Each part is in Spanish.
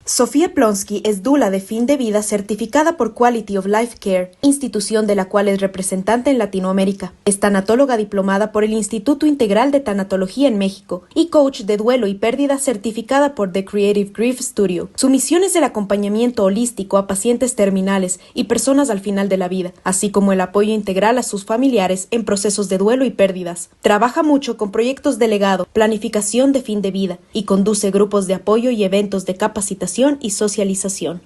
Sofía Plonsky es dula de fin de vida certificada por Quality of Life Care, institución de la cual es representante en Latinoamérica. Es tanatóloga diplomada por el Instituto Integral de Tanatología en México y coach de duelo y pérdida certificada por The Creative Grief Studio. Su misión es el acompañamiento holístico a pacientes terminales y personas al final de la vida, así como el apoyo integral a sus familiares en procesos de duelo y pérdidas. Trabaja mucho con proyectos de legado, planificación de fin de vida y conduce grupos de apoyo y eventos de capacitación y socialización.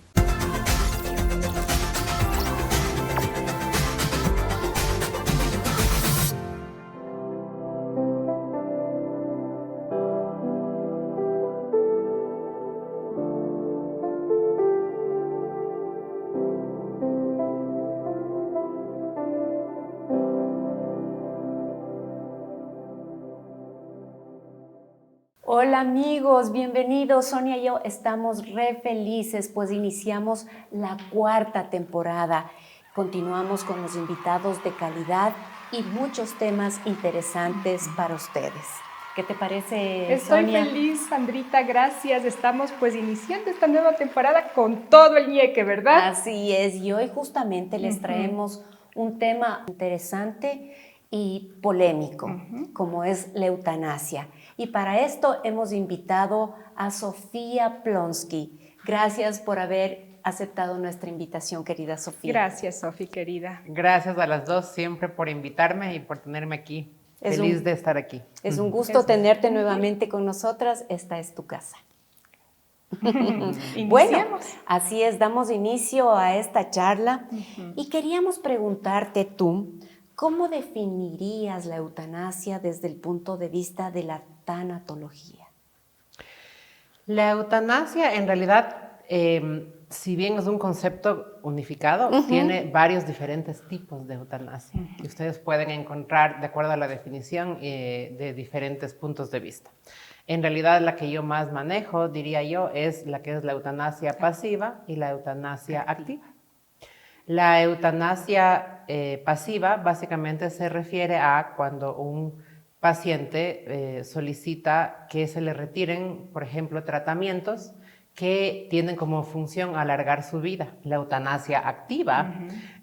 Hola amigos, bienvenidos. Sonia y yo estamos re felices, pues iniciamos la 4ª temporada. Continuamos con los invitados de calidad y muchos temas interesantes para ustedes. ¿Qué te parece, Sonia? Estoy feliz, Sandrita, gracias. Estamos pues iniciando esta nueva temporada con todo el ñeque, ¿verdad? Así es, y hoy justamente les traemos un tema interesante y polémico, como es la eutanasia. Y para esto hemos invitado a Sofía Plonsky. Gracias por haber aceptado nuestra invitación, querida Sofía. Gracias, Sofi, querida. Gracias a las dos siempre por invitarme y por tenerme aquí. Feliz de estar aquí. Es un gusto tenerte nuevamente con nosotras. Esta es tu casa. Bueno, así es, damos inicio a esta charla y queríamos preguntarte tú, ¿cómo definirías la eutanasia desde el punto de vista de la tanatología? La eutanasia, en realidad, si bien es un concepto unificado, tiene varios diferentes tipos de eutanasia que ustedes pueden encontrar de acuerdo a la definición de diferentes puntos de vista. En realidad, la que yo más manejo, diría yo, es la que es la eutanasia pasiva y la eutanasia activa. La eutanasia pasiva básicamente se refiere a cuando un paciente solicita que se le retiren, por ejemplo, tratamientos que tienen como función alargar su vida. La eutanasia activa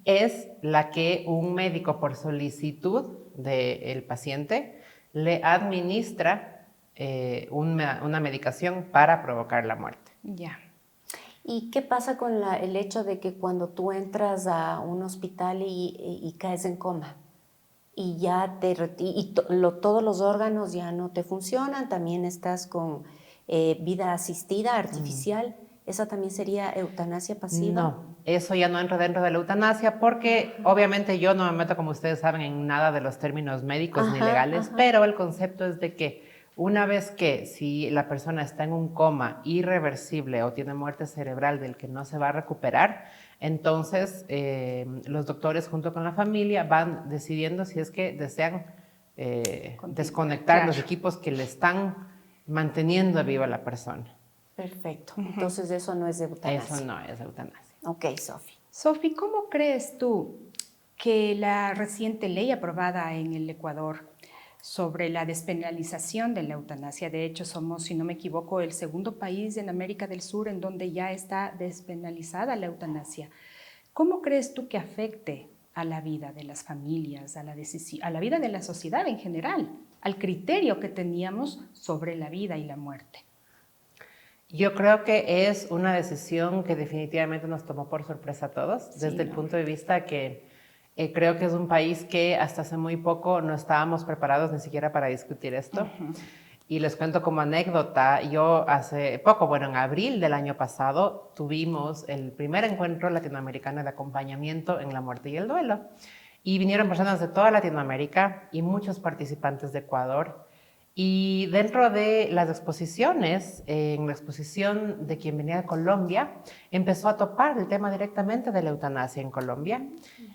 es la que un médico, por solicitud del paciente, le administra una medicación para provocar la muerte. Ya. ¿Y qué pasa con el hecho de que cuando tú entras a un hospital y caes en coma y ya todos los órganos ya no te funcionan, también estás con vida asistida artificial? ¿Esa también sería eutanasia pasiva? No, eso ya no entra dentro de la eutanasia porque obviamente yo no me meto, como ustedes saben, en nada de los términos médicos ni legales, pero el concepto es de que una vez que si la persona está en un coma irreversible o tiene muerte cerebral del que no se va a recuperar, entonces los doctores junto con la familia van decidiendo si es que desean desconectar los equipos que le están manteniendo viva a la persona. Perfecto. Entonces eso no es eutanasia. Eso no es eutanasia. Ok, Sofi. Sofi, ¿cómo crees tú que la reciente ley aprobada en el Ecuador sobre la despenalización de la eutanasia, de hecho somos, si no me equivoco, el segundo país en América del Sur en donde ya está despenalizada la eutanasia, ¿cómo crees tú que afecte a la vida de las familias, a la vida de la sociedad en general, al criterio que teníamos sobre la vida y la muerte? Yo creo que es una decisión que definitivamente nos tomó por sorpresa a todos, desde el punto de vista que creo que es un país que hasta hace muy poco no estábamos preparados ni siquiera para discutir esto. Y les cuento como anécdota, yo hace poco, bueno, en abril del año pasado, tuvimos el primer encuentro latinoamericano de acompañamiento en la muerte y el duelo. Y vinieron personas de toda Latinoamérica y muchos participantes de Ecuador. Y dentro de las exposiciones, en la exposición de quien venía de Colombia, empezó a topar el tema directamente de la eutanasia en Colombia.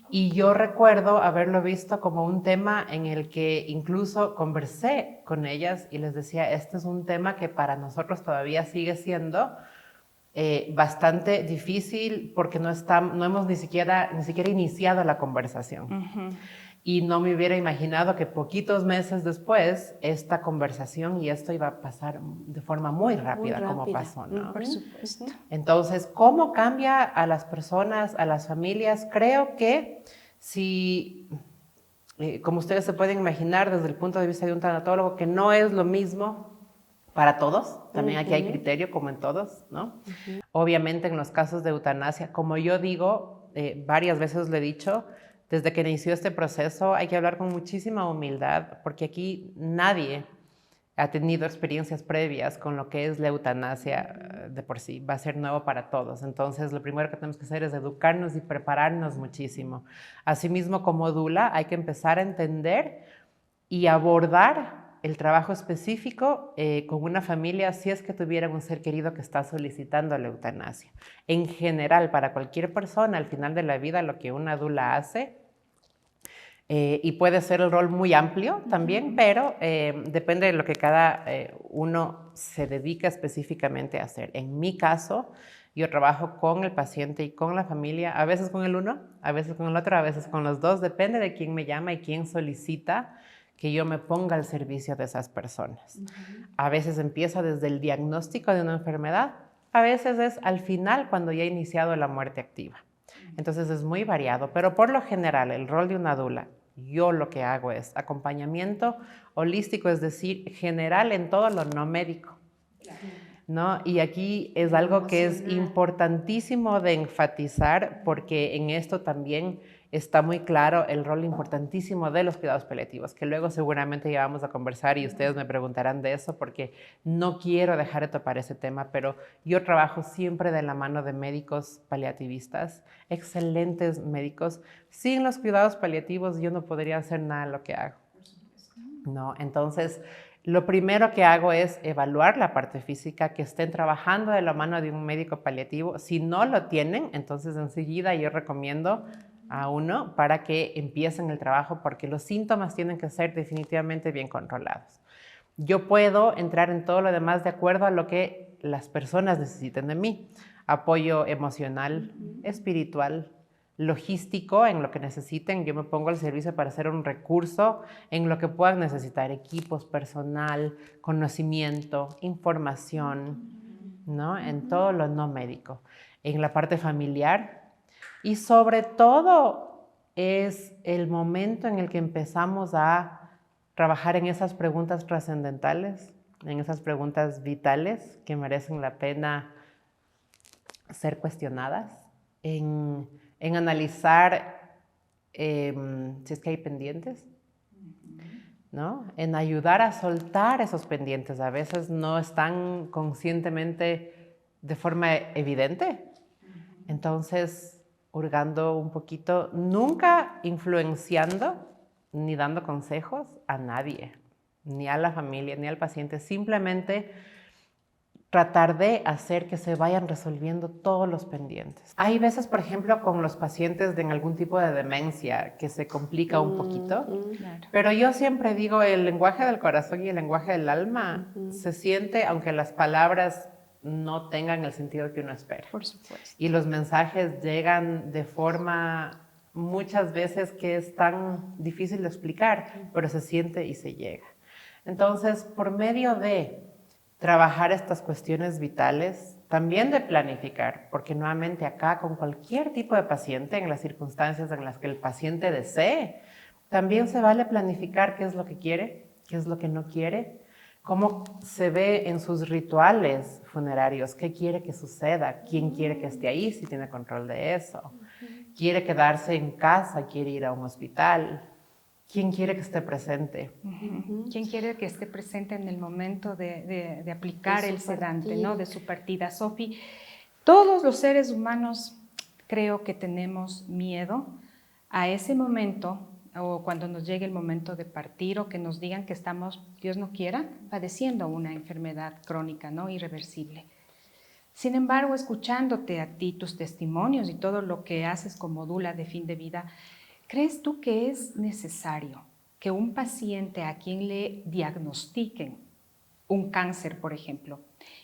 Y yo recuerdo haberlo visto como un tema en el que incluso conversé con ellas y les decía, este es un tema que para nosotros todavía sigue siendo bastante difícil porque no hemos ni siquiera iniciado la conversación. Y no me hubiera imaginado que poquitos meses después esta conversación y esto iba a pasar de forma muy rápida, como pasó, ¿no? Por supuesto. Entonces, ¿cómo cambia a las personas, a las familias? Creo que si, como ustedes se pueden imaginar desde el punto de vista de un tanatólogo, que no es lo mismo para todos, también aquí hay criterio como en todos, ¿no? Obviamente en los casos de eutanasia, como yo digo, varias veces lo he dicho, desde que inició este proceso hay que hablar con muchísima humildad, porque aquí nadie ha tenido experiencias previas con lo que es la eutanasia de por sí, va a ser nuevo para todos. Entonces, lo primero que tenemos que hacer es educarnos y prepararnos muchísimo. Asimismo, como dula, hay que empezar a entender y abordar el trabajo específico con una familia si es que tuvieran un ser querido que está solicitando la eutanasia. En general, para cualquier persona, al final de la vida, lo que una dula hace, y puede ser el rol muy amplio también, pero depende de lo que cada uno se dedica específicamente a hacer. En mi caso, yo trabajo con el paciente y con la familia, a veces con el uno, a veces con el otro, a veces con los dos, depende de quién me llama y quién solicita que yo me ponga al servicio de esas personas. A veces empieza desde el diagnóstico de una enfermedad, a veces es al final cuando ya ha iniciado la muerte activa. Entonces es muy variado, pero por lo general el rol de una dula, yo lo que hago es acompañamiento holístico, es decir, general en todo lo no médico, ¿no? Y aquí es algo que es importantísimo de enfatizar porque en esto también está muy claro el rol importantísimo de los cuidados paliativos, que luego seguramente ya vamos a conversar y ustedes me preguntarán de eso porque no quiero dejar de topar ese tema, pero yo trabajo siempre de la mano de médicos paliativistas, excelentes médicos. Sin los cuidados paliativos yo no podría hacer nada de lo que hago, ¿no? Entonces, lo primero que hago es evaluar la parte física, que estén trabajando de la mano de un médico paliativo. Si no lo tienen, entonces enseguida yo recomiendo a uno para que empiecen el trabajo porque los síntomas tienen que ser definitivamente bien controlados. Yo puedo entrar en todo lo demás de acuerdo a lo que las personas necesiten de mí. Apoyo emocional, espiritual, logístico en lo que necesiten. Yo me pongo al servicio para hacer un recurso en lo que puedan necesitar, equipos, personal, conocimiento, información, ¿no? En todo lo no médico. En la parte familiar y sobre todo es el momento en el que empezamos a trabajar en esas preguntas trascendentales, en esas preguntas vitales que merecen la pena ser cuestionadas, en analizar si es que hay pendientes, ¿no? En ayudar a soltar esos pendientes. A veces no están conscientemente de forma evidente. Entonces, hurgando un poquito, nunca influenciando ni dando consejos a nadie, ni a la familia, ni al paciente, simplemente tratar de hacer que se vayan resolviendo todos los pendientes. Hay veces, por ejemplo, con los pacientes de algún tipo de demencia que se complica un poquito, Claro. pero yo siempre digo, el lenguaje del corazón y el lenguaje del alma se siente, aunque las palabras no tengan el sentido que uno espera. Por supuesto. Y los mensajes llegan de forma muchas veces que es tan difícil de explicar, pero se siente y se llega. Entonces, por medio de trabajar estas cuestiones vitales, también de planificar, porque nuevamente acá con cualquier tipo de paciente, en las circunstancias en las que el paciente desee, también se vale planificar qué es lo que quiere, qué es lo que no quiere, cómo se ve en sus rituales funerarios, qué quiere que suceda, quién quiere que esté ahí, si tiene control de eso, quiere quedarse en casa, quiere ir a un hospital, quién quiere que esté presente. ¿Quién quiere que esté presente en el momento de aplicar el sedante, ¿no? De su partida? Sofi, todos los seres humanos creo que tenemos miedo a ese momento o cuando nos llegue el momento de partir o que nos digan que estamos, Dios no quiera, padeciendo una enfermedad crónica, ¿no? Irreversible. Sin embargo, escuchándote a ti, tus testimonios y todo lo que haces como dula de fin de vida, ¿crees tú que es necesario que un paciente a quien le diagnostiquen un cáncer, por ejemplo,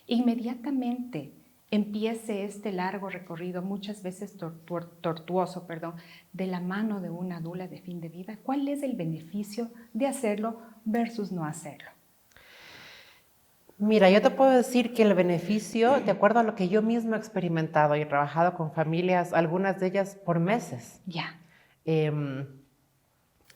inmediatamente empiece este largo recorrido, muchas veces tortuoso, de la mano de una dula de fin de vida? ¿Cuál es el beneficio de hacerlo versus no hacerlo? Mira, yo te puedo decir que el beneficio, de acuerdo a lo que yo mismo he experimentado y he trabajado con familias, algunas de ellas por meses. Ya.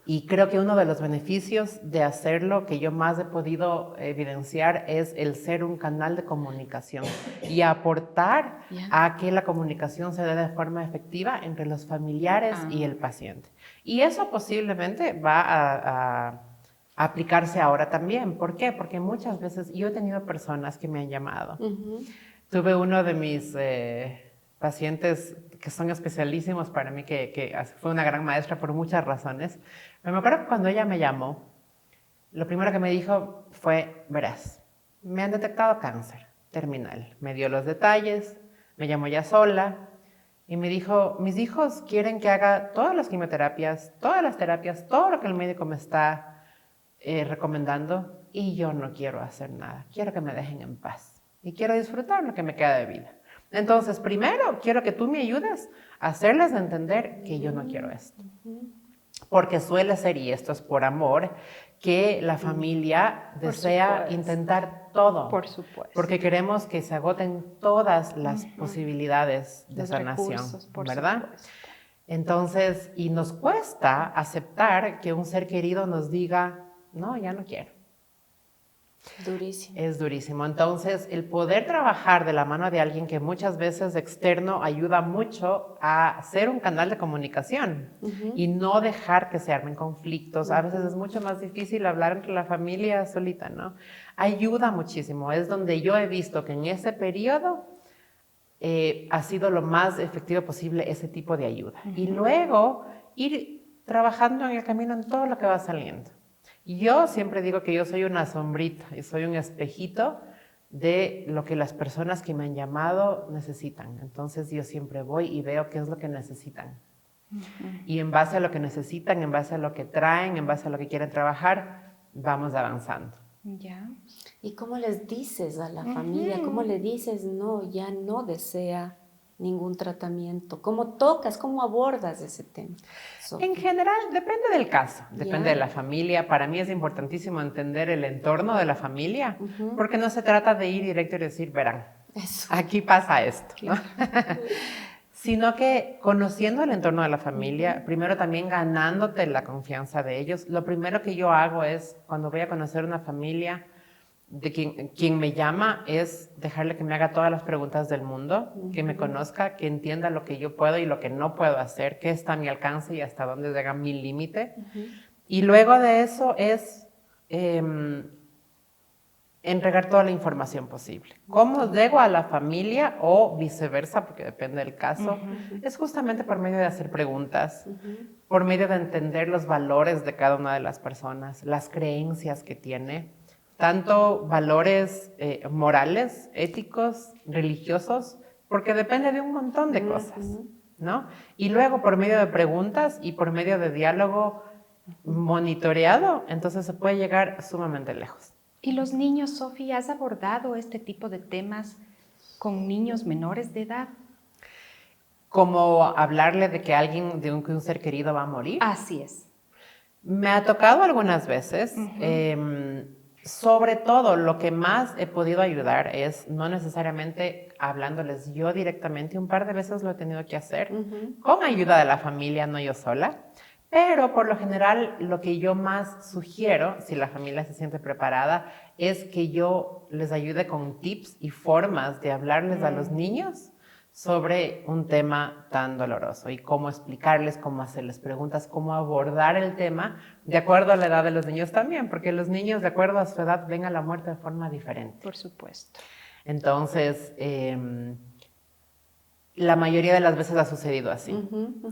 Y creo que uno de los beneficios de hacerlo que yo más he podido evidenciar es el ser un canal de comunicación y aportar a que la comunicación se dé de forma efectiva entre los familiares y el paciente. Y eso posiblemente va a aplicarse ahora también. ¿Por qué? Porque muchas veces yo he tenido personas que me han llamado. Tuve uno de mis pacientes que son especialísimos para mí, que fue una gran maestra por muchas razones. Me acuerdo que cuando ella me llamó, lo primero que me dijo fue, verás, me han detectado cáncer terminal. Me dio los detalles, me llamó ya sola y me dijo, mis hijos quieren que haga todas las quimioterapias, todas las terapias, todo lo que el médico me está recomendando y yo no quiero hacer nada. Quiero que me dejen en paz y quiero disfrutar lo que me queda de vida. Entonces, primero, quiero que tú me ayudes a hacerles entender que yo no quiero esto. Porque suele ser, y esto es por amor, que la familia desea intentar todo. Por supuesto. Porque queremos que se agoten todas las posibilidades de sanación, ¿verdad? Supuesto. Entonces, y nos cuesta aceptar que un ser querido nos diga, no, ya no quiero. Durísimo. Es durísimo. Entonces, el poder trabajar de la mano de alguien que muchas veces externo ayuda mucho a ser un canal de comunicación y no dejar que se armen conflictos. A veces es mucho más difícil hablar entre la familia solita, ¿no? Ayuda muchísimo. Es donde yo he visto que en ese periodo ha sido lo más efectivo posible ese tipo de ayuda. Y luego ir trabajando en el camino en todo lo que va saliendo. Yo siempre digo que yo soy una sombrita y soy un espejito de lo que las personas que me han llamado necesitan. Entonces yo siempre voy y veo qué es lo que necesitan. Y en base a lo que necesitan, en base a lo que traen, en base a lo que quieren trabajar, vamos avanzando. Ya. ¿Y cómo les dices a la familia? ¿Cómo le dices, no, ya no desea ningún tratamiento? ¿Cómo tocas, cómo abordas ese tema, Sofía? En general, depende del caso, depende de la familia. Para mí es importantísimo entender el entorno de la familia, porque no se trata de ir directo y decir, verán, aquí pasa esto, ¿no? Sino que conociendo el entorno de la familia, primero también ganándote la confianza de ellos. Lo primero que yo hago es, cuando voy a conocer una familia, de quien me llama, es dejarle que me haga todas las preguntas del mundo, que me conozca, que entienda lo que yo puedo y lo que no puedo hacer, qué está a mi alcance y hasta dónde llega mi límite. Y luego de eso es entregar toda la información posible. ¿Cómo llego a la familia o viceversa? Porque depende del caso. Es justamente por medio de hacer preguntas, por medio de entender los valores de cada una de las personas, las creencias que tiene, tanto valores morales, éticos, religiosos, porque depende de un montón de cosas, ¿no? Y luego por medio de preguntas y por medio de diálogo monitoreado, entonces se puede llegar sumamente lejos. ¿Y los niños, Sofía, has abordado este tipo de temas con niños menores de edad? ¿Como hablarle de que alguien, de un ser querido va a morir? Así es. Me ha tocado algunas veces. Sobre todo, lo que más he podido ayudar es no necesariamente hablándoles yo directamente. Un par de veces lo he tenido que hacer con ayuda de la familia, no yo sola. Pero por lo general, lo que yo más sugiero, si la familia se siente preparada, es que yo les ayude con tips y formas de hablarles a los niños sobre un tema tan doloroso y cómo explicarles, cómo hacerles preguntas, cómo abordar el tema de acuerdo a la edad de los niños también, porque los niños de acuerdo a su edad ven a la muerte de forma diferente. Por supuesto. Entonces, la mayoría de las veces ha sucedido así.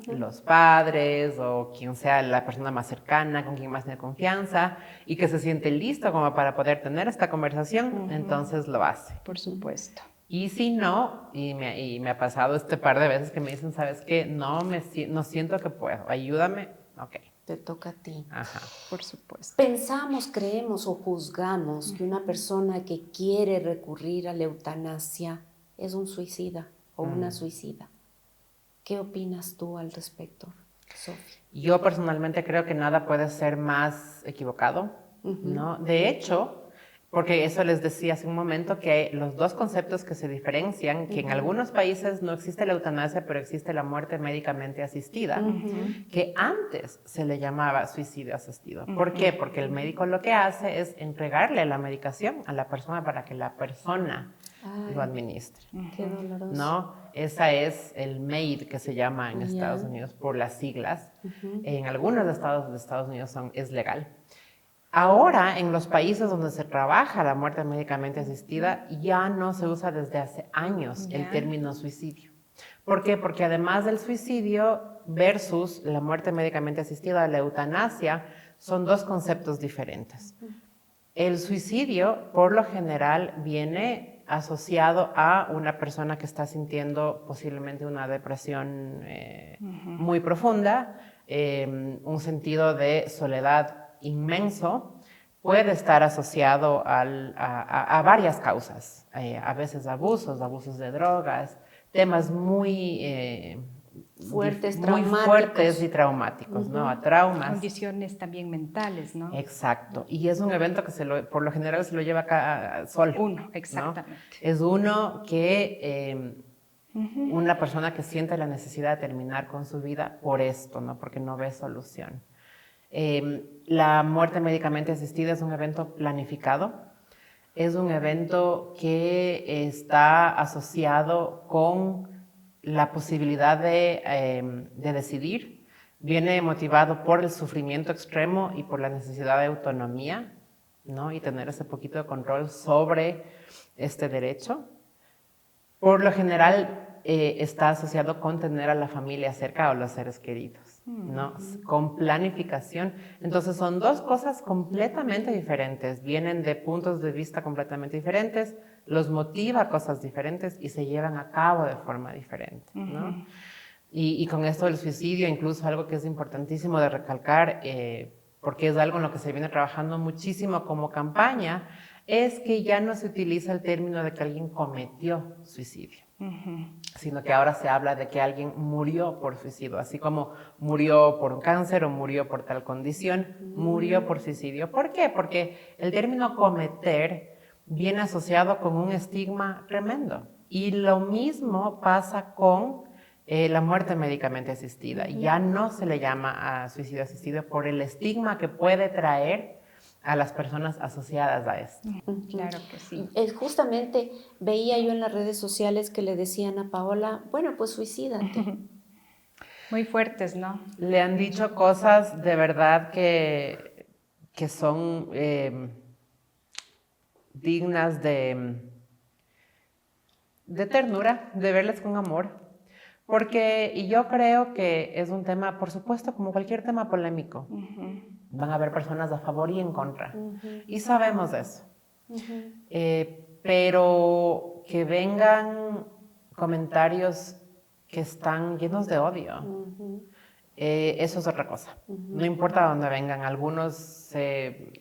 Los padres o quien sea la persona más cercana, con quien más tiene confianza y que se siente listo como para poder tener esta conversación, entonces lo hace. Por supuesto. Y si no, y me ha pasado este par de veces que me dicen, ¿sabes qué? No siento que puedo, ayúdame. Ok. Te toca a ti. Ajá. Por supuesto. Pensamos, creemos o juzgamos que una persona que quiere recurrir a la eutanasia es un suicida o una suicida. ¿Qué opinas tú al respecto, Sofía? Yo personalmente creo que nada puede ser más equivocado, ¿no? De hecho, porque eso les decía hace un momento, que los dos conceptos que se diferencian, que en algunos países no existe la eutanasia, pero existe la muerte médicamente asistida, que antes se le llamaba suicidio asistido. ¿Por qué? Porque el médico lo que hace es entregarle la medicación a la persona para que la persona lo administre. Qué doloroso. ¿No? Esa es el MAID, que se llama en Estados Unidos por las siglas. En algunos estados de Estados Unidos es legal. Ahora, en los países donde se trabaja la muerte médicamente asistida, ya no se usa desde hace años el término suicidio. ¿Por qué? Porque además del suicidio versus la muerte médicamente asistida, la eutanasia, son dos conceptos diferentes. El suicidio, por lo general, viene asociado a una persona que está sintiendo posiblemente una depresión muy profunda, un sentido de soledad inmenso, puede estar asociado a varias causas, a veces abusos de drogas, temas muy fuertes, y traumáticos, ¿no? A traumas. Condiciones también mentales, ¿no? Exacto. Y es un evento que por lo general se lo lleva acá solo. Uno, exactamente. ¿No? Es uno que una persona que siente la necesidad de terminar con su vida por esto, ¿no? Porque no ve solución. La muerte médicamente asistida es un evento planificado, es un evento que está asociado con la posibilidad de decidir, viene motivado por el sufrimiento extremo y por la necesidad de autonomía, ¿no? Y tener ese poquito de control sobre este derecho. Por lo general está asociado con tener a la familia cerca o los seres queridos, ¿no? Con planificación. Entonces son dos cosas completamente diferentes, vienen de puntos de vista completamente diferentes, los motiva a cosas diferentes y se llevan a cabo de forma diferente, ¿no? Y con esto del suicidio, incluso algo que es importantísimo de recalcar, porque es algo en lo que se viene trabajando muchísimo como campaña, es que ya no se utiliza el término de que alguien cometió suicidio, sino que ahora se habla de que alguien murió por suicidio, así como murió por un cáncer o murió por tal condición, murió por suicidio. ¿Por qué? Porque el término cometer viene asociado con un estigma tremendo. Y lo mismo pasa con la muerte médicamente asistida. Ya no se le llama a suicidio asistido por el estigma que puede traer a las personas asociadas a esto. Claro que sí. Justamente veía yo en las redes sociales que le decían a Paola, bueno, pues suicídate. Muy fuertes, ¿no? Le han dicho cosas de verdad que son dignas de ternura, de verles con amor. Y yo creo que es un tema, por supuesto, como cualquier tema polémico. Van a haber personas a favor y en contra. Y sabemos eso. Pero que vengan comentarios que están llenos de odio, eso es otra cosa. No importa dónde vengan. Algunos se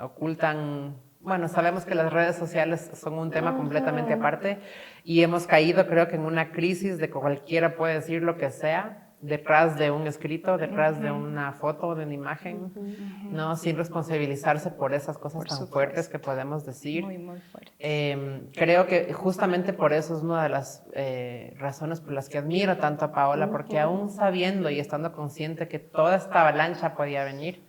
ocultan. Bueno, sabemos que las redes sociales son un tema completamente aparte y hemos caído, creo que en una crisis de que cualquiera puede decir lo que sea detrás de un escrito, detrás de una foto, de una imagen, ¿no? Sin responsabilizarse por esas cosas tan fuertes que podemos decir. Muy, muy fuertes. Creo que justamente por eso es una de las razones por las que admiro tanto a Paola, porque aún sabiendo y estando consciente que toda esta avalancha podía venir,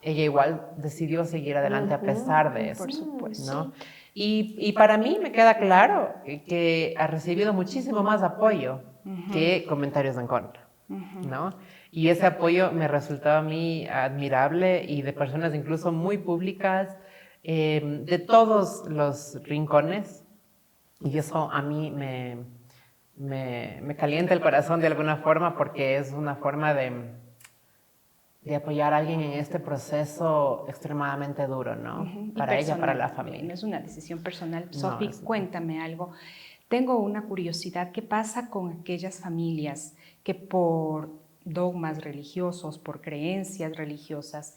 ella igual decidió seguir adelante a pesar de eso. Por supuesto. ¿no? Y para mí me queda claro que ha recibido muchísimo más apoyo que comentarios en contra. ¿no? Y ese apoyo me resultaba a mí admirable y de personas incluso muy públicas, de todos los rincones. Y eso a mí me calienta el corazón de alguna forma porque es una forma de apoyar a alguien en este proceso extremadamente duro, ¿no? Para ella, para la familia. No es una decisión personal. No, Sofi, cuéntame algo. Tengo una curiosidad. ¿Qué pasa con aquellas familias que por dogmas religiosos, por creencias religiosas,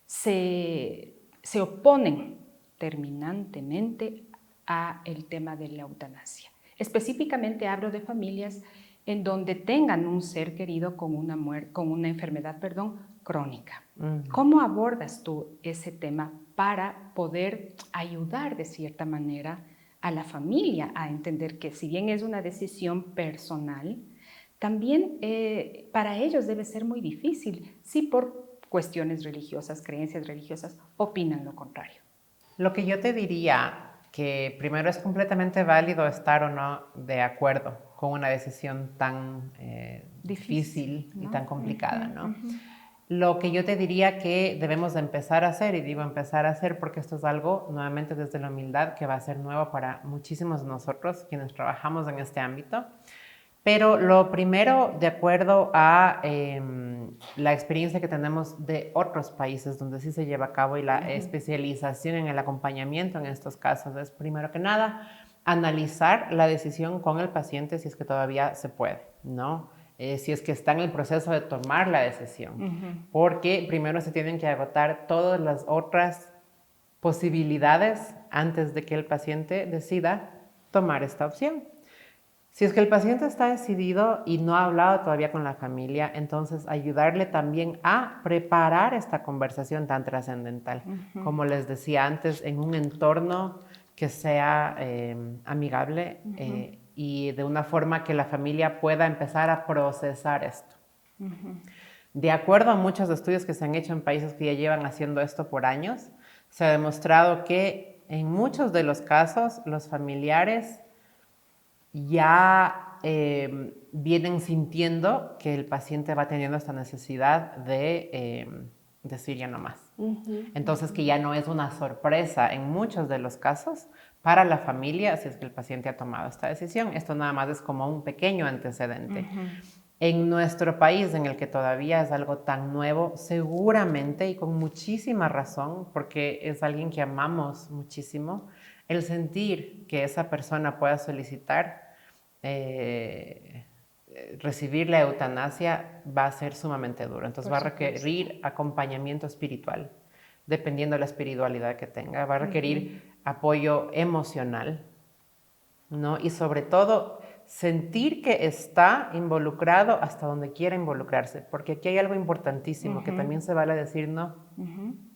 se oponen terminantemente a el tema de la eutanasia? Específicamente hablo de familias en donde tengan un ser querido con una enfermedad, crónica. ¿Cómo abordas tú ese tema para poder ayudar de cierta manera a la familia a entender que si bien es una decisión personal, también para ellos debe ser muy difícil si por cuestiones religiosas, creencias religiosas, opinan lo contrario? Lo que yo te diría, que primero es completamente válido estar o no de acuerdo con una decisión tan difícil, ¿no? Y tan complicada, ¿no? Lo que yo te diría que debemos de empezar a hacer, y digo empezar a hacer porque esto es algo, nuevamente desde la humildad, que va a ser nuevo para muchísimos de nosotros quienes trabajamos en este ámbito. Pero lo primero, de acuerdo a la experiencia que tenemos de otros países donde sí se lleva a cabo y la especialización en el acompañamiento en estos casos, es primero que nada analizar la decisión con el paciente si es que todavía se puede, ¿no? Si es que está en el proceso de tomar la decisión, porque primero se tienen que agotar todas las otras posibilidades antes de que el paciente decida tomar esta opción. Si es que el paciente está decidido y no ha hablado todavía con la familia, entonces ayudarle también a preparar esta conversación tan trascendental. Como les decía antes, en un entorno que sea amigable y de una forma que la familia pueda empezar a procesar esto. De acuerdo a muchos estudios que se han hecho en países que ya llevan haciendo esto por años, se ha demostrado que en muchos de los casos los familiares ya vienen sintiendo que el paciente va teniendo esta necesidad de decir ya no más. Entonces, que ya no es una sorpresa en muchos de los casos para la familia si es que el paciente ha tomado esta decisión. Esto nada más es como un pequeño antecedente. En nuestro país, en el que todavía es algo tan nuevo, seguramente y con muchísima razón, porque es alguien que amamos muchísimo, el sentir que esa persona pueda solicitar recibir la eutanasia va a ser sumamente duro. Entonces va a requerir acompañamiento espiritual, dependiendo de la espiritualidad que tenga. Va a requerir apoyo emocional, ¿no? Y sobre todo, sentir que está involucrado hasta donde quiera involucrarse. Porque aquí hay algo importantísimo que también se vale decir no.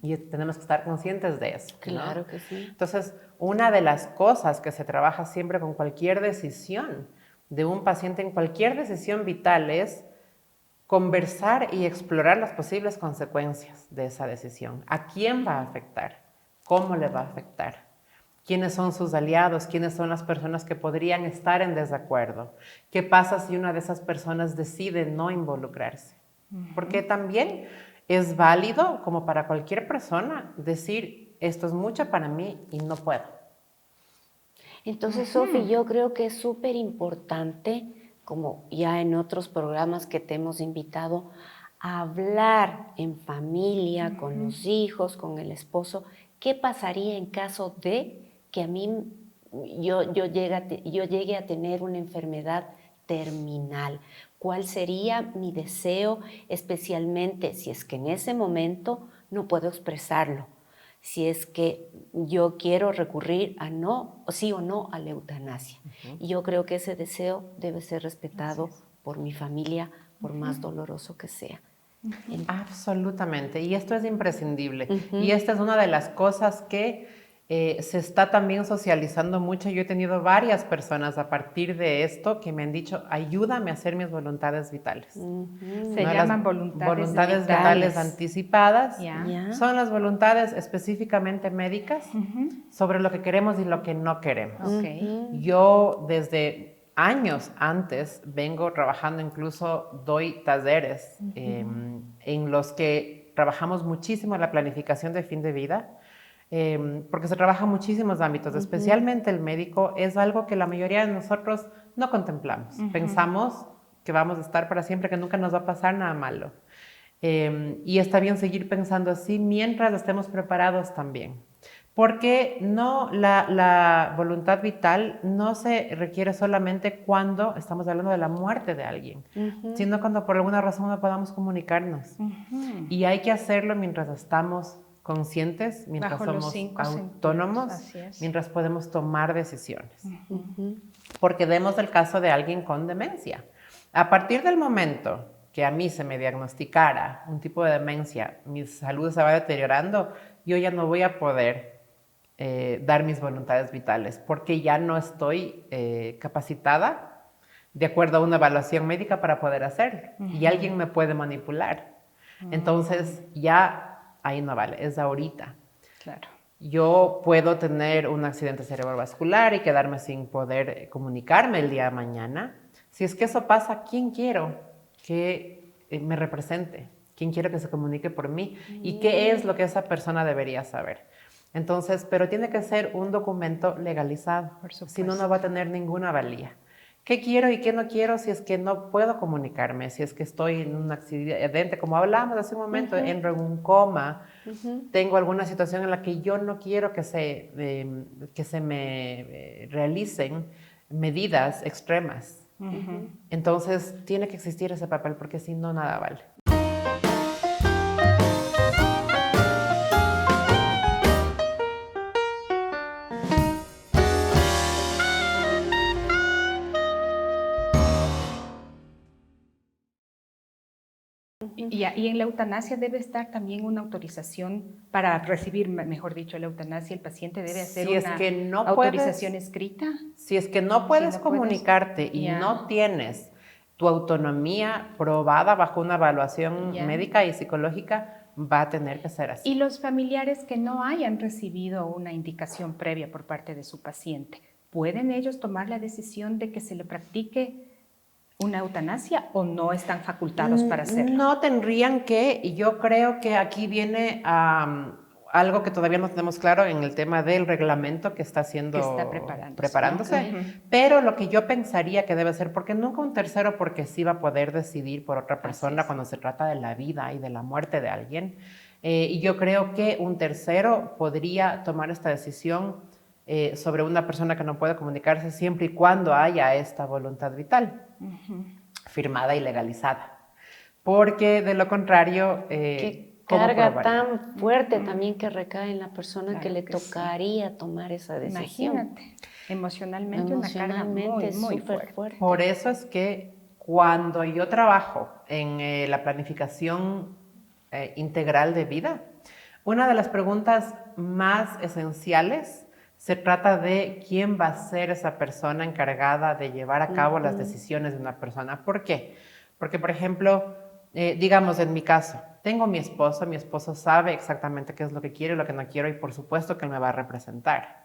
Y tenemos que estar conscientes de eso. Claro, ¿no? que sí. Entonces, una de las cosas que se trabaja siempre con cualquier decisión de un paciente en cualquier decisión vital es conversar y explorar las posibles consecuencias de esa decisión. ¿A quién va a afectar? ¿Cómo le va a afectar? ¿Quiénes son sus aliados? ¿Quiénes son las personas que podrían estar en desacuerdo? ¿Qué pasa si una de esas personas decide no involucrarse? Porque también es válido, como para cualquier persona, decir, esto es mucho para mí y no puedo. Entonces, Sofi, yo creo que es súper importante, como ya en otros programas que te hemos invitado, a hablar en familia, con los hijos, con el esposo, qué pasaría en caso de que a mí yo llegue a tener una enfermedad terminal. ¿Cuál sería mi deseo, especialmente si es que en ese momento no puedo expresarlo? Si es que yo quiero recurrir a sí o no a la eutanasia. Y yo creo que ese deseo debe ser respetado por mi familia, por más doloroso que sea. Absolutamente, y esto es imprescindible. Y esta es una de las cosas que se está también socializando mucho. Yo he tenido varias personas a partir de esto que me han dicho, ayúdame a hacer mis voluntades vitales. Se llaman voluntades vitales anticipadas. Yeah. Son las voluntades específicamente médicas sobre lo que queremos y lo que no queremos. Yo desde años antes vengo trabajando, incluso doy talleres en los que trabajamos muchísimo la planificación de fin de vida, porque se trabaja en muchísimos ámbitos, especialmente el médico, es algo que la mayoría de nosotros no contemplamos. Pensamos que vamos a estar para siempre, que nunca nos va a pasar nada malo. Y está bien seguir pensando así mientras estemos preparados también. Porque no, la voluntad vital no se requiere solamente cuando estamos hablando de la muerte de alguien, sino cuando por alguna razón no podamos comunicarnos. Y hay que hacerlo mientras estamos conscientes, mientras Bajo los somos 5 autónomos, sentidos, así es. mientras podemos tomar decisiones. Porque demos el caso de alguien con demencia. A partir del momento que a mí se me diagnosticara un tipo de demencia, mi salud se va deteriorando, yo ya no voy a poder dar mis voluntades vitales, porque ya no estoy capacitada de acuerdo a una evaluación médica para poder hacerlo. Y alguien me puede manipular. Entonces, ya ahí no vale, es ahorita. Claro. Yo puedo tener un accidente cerebrovascular y quedarme sin poder comunicarme el día de mañana. Si es que eso pasa, ¿quién quiero que me represente? ¿Quién quiero que se comunique por mí? ¿Y qué es lo que esa persona debería saber? Entonces, pero tiene que ser un documento legalizado, si no, no va a tener ninguna valía. ¿Qué quiero y qué no quiero si es que no puedo comunicarme? Si es que estoy en un accidente, como hablábamos hace un momento, entro en un coma, tengo alguna situación en la que yo no quiero que se me realicen medidas extremas. Entonces, tiene que existir ese papel porque si no, nada vale. Y en la eutanasia debe estar también una autorización para recibir, mejor dicho, la eutanasia. El paciente debe hacer una autorización escrita. Si es que no puedes comunicarte y no tienes tu autonomía probada bajo una evaluación médica y psicológica, va a tener que ser así. Y los familiares que no hayan recibido una indicación previa por parte de su paciente, ¿pueden ellos tomar la decisión de que se le practique una eutanasia o no están facultados para hacerlo? No tendrían que, y yo creo que aquí viene algo que todavía no tenemos claro en el tema del reglamento que está preparándose. Pero lo que yo pensaría que debe ser, porque nunca un tercero, porque sí va a poder decidir por otra persona cuando se trata de la vida y de la muerte de alguien. Y yo creo que un tercero podría tomar esta decisión sobre una persona que no puede comunicarse siempre y cuando haya esta voluntad vital firmada y legalizada. Porque de lo contrario... Qué carga tan fuerte también que recae en la persona que le tocaría tomar esa decisión. Imagínate, emocionalmente una carga muy fuerte. Por eso es que cuando yo trabajo en la planificación integral de vida, una de las preguntas más esenciales se trata de quién va a ser esa persona encargada de llevar a cabo las decisiones de una persona. ¿Por qué? Porque, por ejemplo, digamos en mi caso, tengo mi esposo sabe exactamente qué es lo que quiero y lo que no quiero y por supuesto que él me va a representar.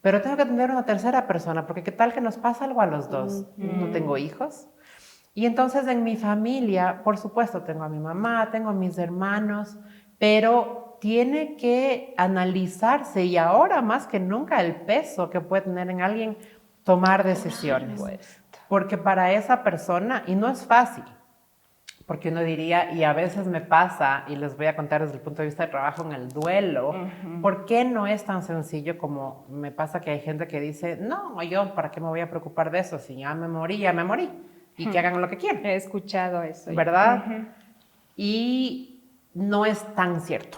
Pero tengo que tener una tercera persona porque qué tal que nos pasa algo a los dos. No tengo hijos. Y entonces en mi familia, por supuesto, tengo a mi mamá, tengo a mis hermanos, pero tiene que analizarse y ahora más que nunca el peso que puede tener en alguien tomar decisiones. Porque para esa persona, y no es fácil, porque uno diría, y a veces me pasa, y les voy a contar desde el punto de vista de trabajo en el duelo, ¿por qué no es tan sencillo como me pasa que hay gente que dice, no, yo, ¿para qué me voy a preocupar de eso? Si ya me morí, y que hagan lo que quieran. He escuchado eso. ¿Verdad? Y no es tan cierto.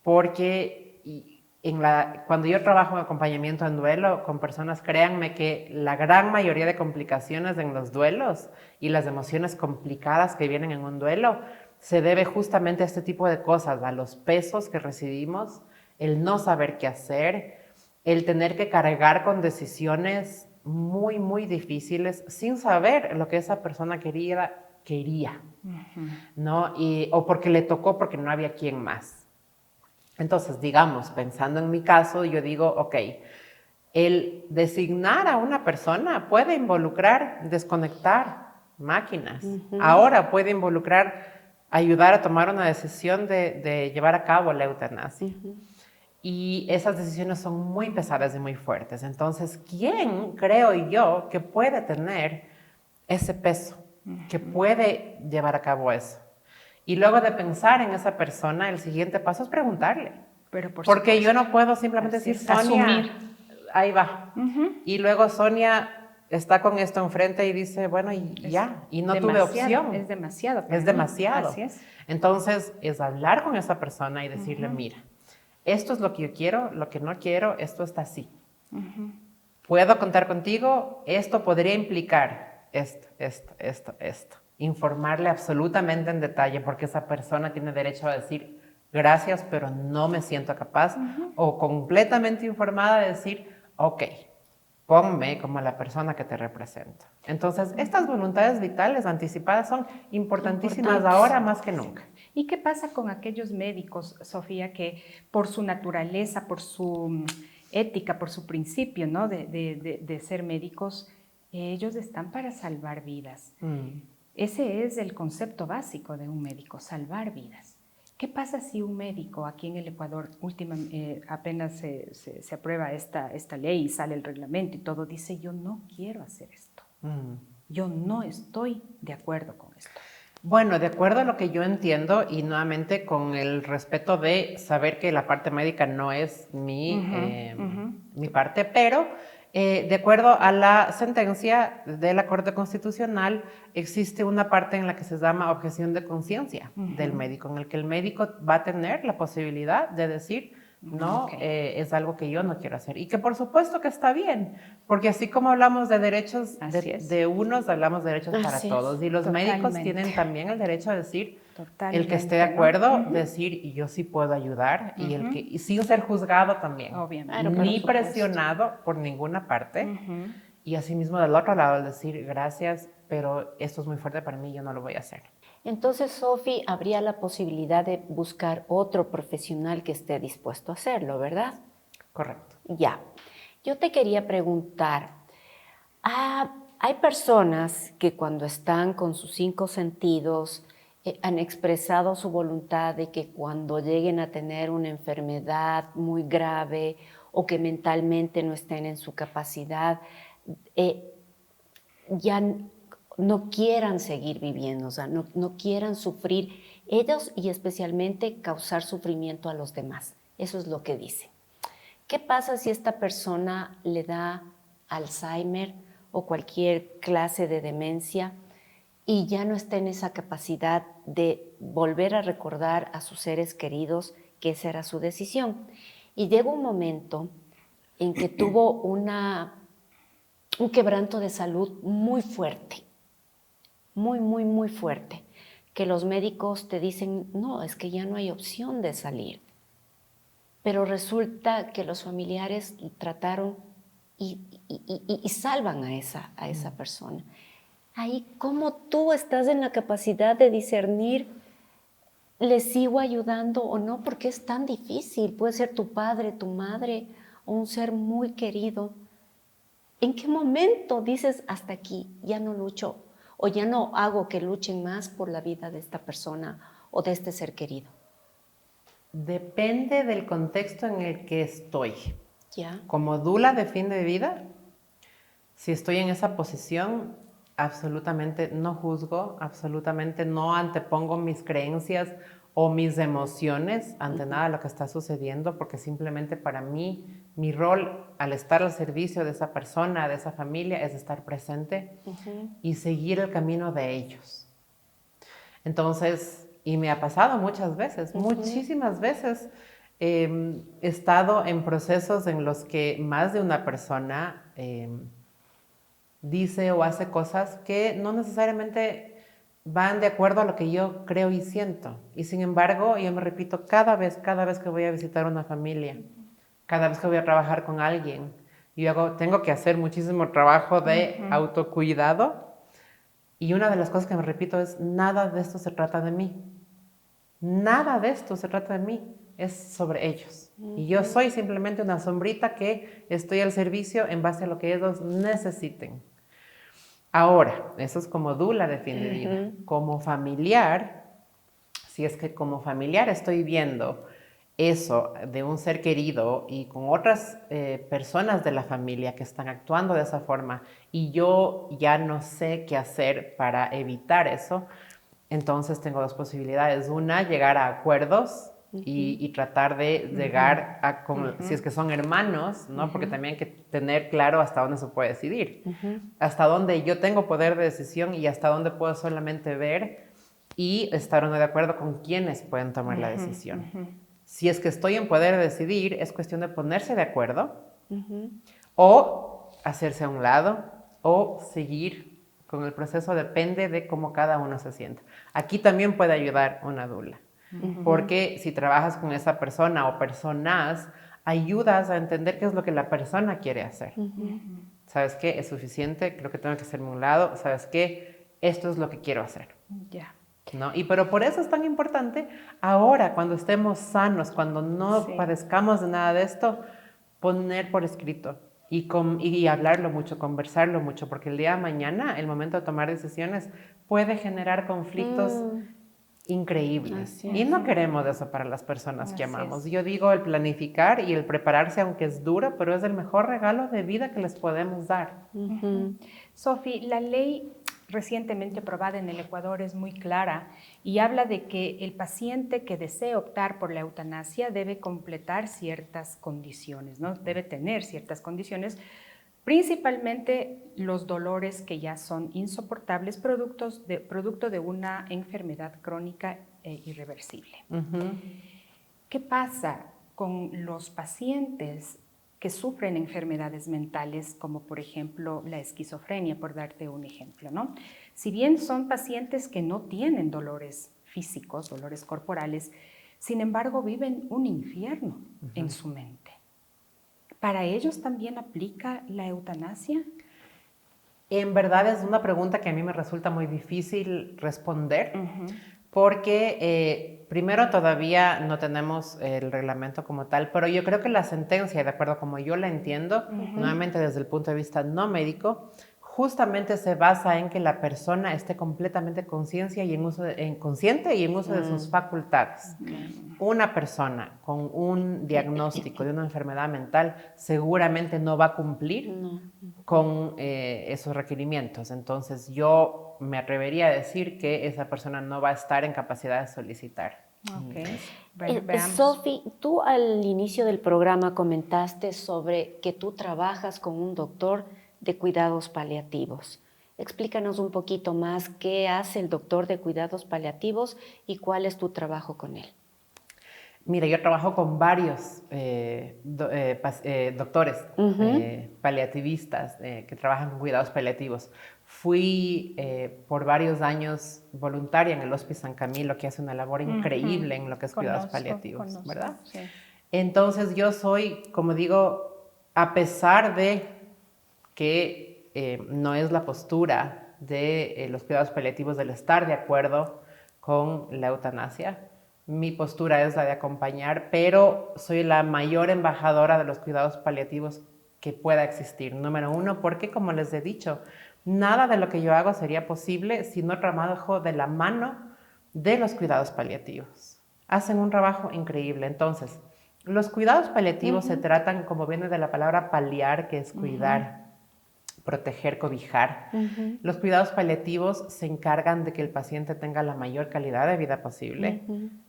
Porque cuando yo trabajo en acompañamiento en duelo con personas, créanme que la gran mayoría de complicaciones en los duelos y las emociones complicadas que vienen en un duelo se debe justamente a este tipo de cosas, a los pesos que recibimos, el no saber qué hacer, el tener que cargar con decisiones muy, muy difíciles sin saber lo que esa persona quería, ¿no? O porque le tocó, porque no había quien más. Entonces, digamos, pensando en mi caso, yo digo, ok, el designar a una persona puede involucrar desconectar máquinas. Ahora puede involucrar ayudar a tomar una decisión de llevar a cabo la eutanasia. Y esas decisiones son muy pesadas y muy fuertes. Entonces, ¿quién creo yo que puede tener ese peso, que puede llevar a cabo eso? Y luego de pensar en esa persona, el siguiente paso es preguntarle. Porque yo no puedo simplemente decir, Sonia, ahí va. Y luego, Sonia, está con esto enfrente y dice, bueno, y ya, y no tuve opción. Es demasiado. Es demasiado. Así es. Entonces, es hablar con esa persona y decirle, mira, esto es lo que yo quiero, lo que no quiero, esto está así. Puedo contar contigo, esto podría implicar esto. Informarle absolutamente en detalle, porque esa persona tiene derecho a decir, gracias, pero no me siento capaz, o completamente informada de decir, ok, ponme como la persona que te representa. Entonces, estas voluntades vitales anticipadas son importantísimas ahora más que nunca. ¿Y qué pasa con aquellos médicos, Sofía, que por su naturaleza, por su ética, por su principio, ¿no? de ser médicos, ellos están para salvar vidas? Ese es el concepto básico de un médico, salvar vidas. ¿Qué pasa si un médico aquí en el Ecuador, apenas se aprueba esta ley y sale el reglamento y todo, dice, yo no quiero hacer esto, yo no estoy de acuerdo con esto? Bueno, de acuerdo a lo que yo entiendo y nuevamente con el respeto de saber que la parte médica no es mi parte, pero de acuerdo a la sentencia de la Corte Constitucional existe una parte en la que se llama objeción de conciencia del médico, en el que el médico va a tener la posibilidad de decir, no, es algo que yo no quiero hacer. Y que por supuesto que está bien, porque así como hablamos de derechos de unos, hablamos de derechos para todos. Y los médicos tienen también el derecho a decir, el que esté de acuerdo, decir, y yo sí puedo ayudar, y sin ser juzgado también. Obviamente. Ni presionado por ninguna parte. Y asimismo del otro lado, el decir, gracias, pero esto es muy fuerte para mí, yo no lo voy a hacer. Entonces, Sofi, habría la posibilidad de buscar otro profesional que esté dispuesto a hacerlo, ¿verdad? Correcto. Ya. Yo te quería preguntar, hay personas que cuando están con sus 5 sentidos han expresado su voluntad de que cuando lleguen a tener una enfermedad muy grave o que mentalmente no estén en su capacidad, ya no quieran seguir viviendo, o sea, no quieran sufrir ellos y especialmente causar sufrimiento a los demás. Eso es lo que dice. ¿Qué pasa si esta persona le da Alzheimer o cualquier clase de demencia y ya no está en esa capacidad de volver a recordar a sus seres queridos que esa era su decisión? Y llega un momento en que tuvo un quebranto de salud muy fuerte, muy fuerte, que los médicos te dicen, no, es que ya no hay opción de salir. Pero resulta que los familiares trataron y salvan a esa persona. Ahí, ¿cómo tú estás en la capacidad de discernir, le sigo ayudando o no? Porque es tan difícil. Puede ser tu padre, tu madre o un ser muy querido. ¿En qué momento dices, hasta aquí, ya no lucho o ya no hago que luchen más por la vida de esta persona o de este ser querido? Depende del contexto en el que estoy. ¿Ya? Como dula de fin de vida, si estoy en esa posición, absolutamente no juzgo, absolutamente no antepongo mis creencias o mis emociones ante nada de lo que está sucediendo, porque simplemente para mí, mi rol al estar al servicio de esa persona, de esa familia, es estar presente y seguir el camino de ellos. Entonces, y me ha pasado muchas veces, muchísimas veces, he estado en procesos en los que más de una persona dice o hace cosas que no necesariamente van de acuerdo a lo que yo creo y siento. Y sin embargo, yo me repito cada vez que voy a visitar una familia, cada vez que voy a trabajar con alguien, tengo que hacer muchísimo trabajo de autocuidado. Y una de las cosas que me repito es, nada de esto se trata de mí. Nada de esto se trata de mí. Es sobre ellos. Y yo soy simplemente una sombrita que estoy al servicio en base a lo que ellos necesiten. Ahora, eso es como dula de fin de vida. Como familiar, si es que como familiar estoy viendo eso de un ser querido y con otras personas de la familia que están actuando de esa forma y yo ya no sé qué hacer para evitar eso, entonces tengo dos posibilidades. Una, llegar a acuerdos y tratar de llegar a, si es que son hermanos, ¿no? Porque también hay que tener claro hasta dónde se puede decidir, hasta dónde yo tengo poder de decisión y hasta dónde puedo solamente ver y estar o no de acuerdo con quienes pueden tomar la decisión. Si es que estoy en poder de decidir, es cuestión de ponerse de acuerdo o hacerse a un lado o seguir con el proceso, depende de cómo cada uno se sienta. Aquí también puede ayudar una dula, porque si trabajas con esa persona o personas, ayudas a entender qué es lo que la persona quiere hacer. ¿Sabes qué? Es suficiente, creo que tengo que hacerme a un lado. ¿Sabes qué? Esto es lo que quiero hacer. ¿No? Pero por eso es tan importante ahora, cuando estemos sanos, cuando no padezcamos de nada de esto, poner por escrito y hablarlo mucho, conversarlo mucho, porque el día de mañana, el momento de tomar decisiones, puede generar conflictos increíbles. Y no queremos eso para las personas que amamos. Yo digo, el planificar y el prepararse, aunque es duro, pero es el mejor regalo de vida que les podemos dar. Sofi, la ley recientemente aprobada en el Ecuador es muy clara y habla de que el paciente que desee optar por la eutanasia debe completar ciertas condiciones, ¿no? Debe tener ciertas condiciones, principalmente los dolores que ya son insoportables, producto de una enfermedad crónica e irreversible. ¿Qué pasa con los pacientes que sufren enfermedades mentales, como por ejemplo la esquizofrenia, por darte un ejemplo, ¿no? Si bien son pacientes que no tienen dolores físicos, dolores corporales, sin embargo viven un infierno en su mente. ¿Para ellos también aplica la eutanasia? En verdad es una pregunta que a mí me resulta muy difícil responder, porque primero todavía no tenemos el reglamento como tal, pero yo creo que la sentencia, de acuerdo como yo la entiendo, nuevamente desde el punto de vista no médico, justamente se basa en que la persona esté completamente consciente y en uso de sus facultades. Una persona con un diagnóstico de una enfermedad mental seguramente no va a cumplir con esos requerimientos. Entonces yo me atrevería a decir que esa persona no va a estar en capacidad de solicitar. Sofi, tú al inicio del programa comentaste sobre que tú trabajas con un doctor de cuidados paliativos. Explícanos un poquito más qué hace el doctor de cuidados paliativos y cuál es tu trabajo con él. Mira, yo trabajo con varios doctores paliativistas que trabajan con cuidados paliativos. Fui por varios años voluntaria en el Hospice San Camilo, que hace una labor increíble en lo que es cuidados paliativos, ¿verdad? Sí. Entonces yo soy, como digo, a pesar de que no es la postura de los cuidados paliativos del estar de acuerdo con la eutanasia, mi postura es la de acompañar, pero soy la mayor embajadora de los cuidados paliativos que pueda existir. Número uno, porque como les he dicho, nada de lo que yo hago sería posible si no trabajo de la mano de los cuidados paliativos. Hacen un trabajo increíble. Entonces, los cuidados paliativos se tratan, como viene de la palabra paliar, que es cuidar, proteger, cobijar. Los cuidados paliativos se encargan de que el paciente tenga la mayor calidad de vida posible,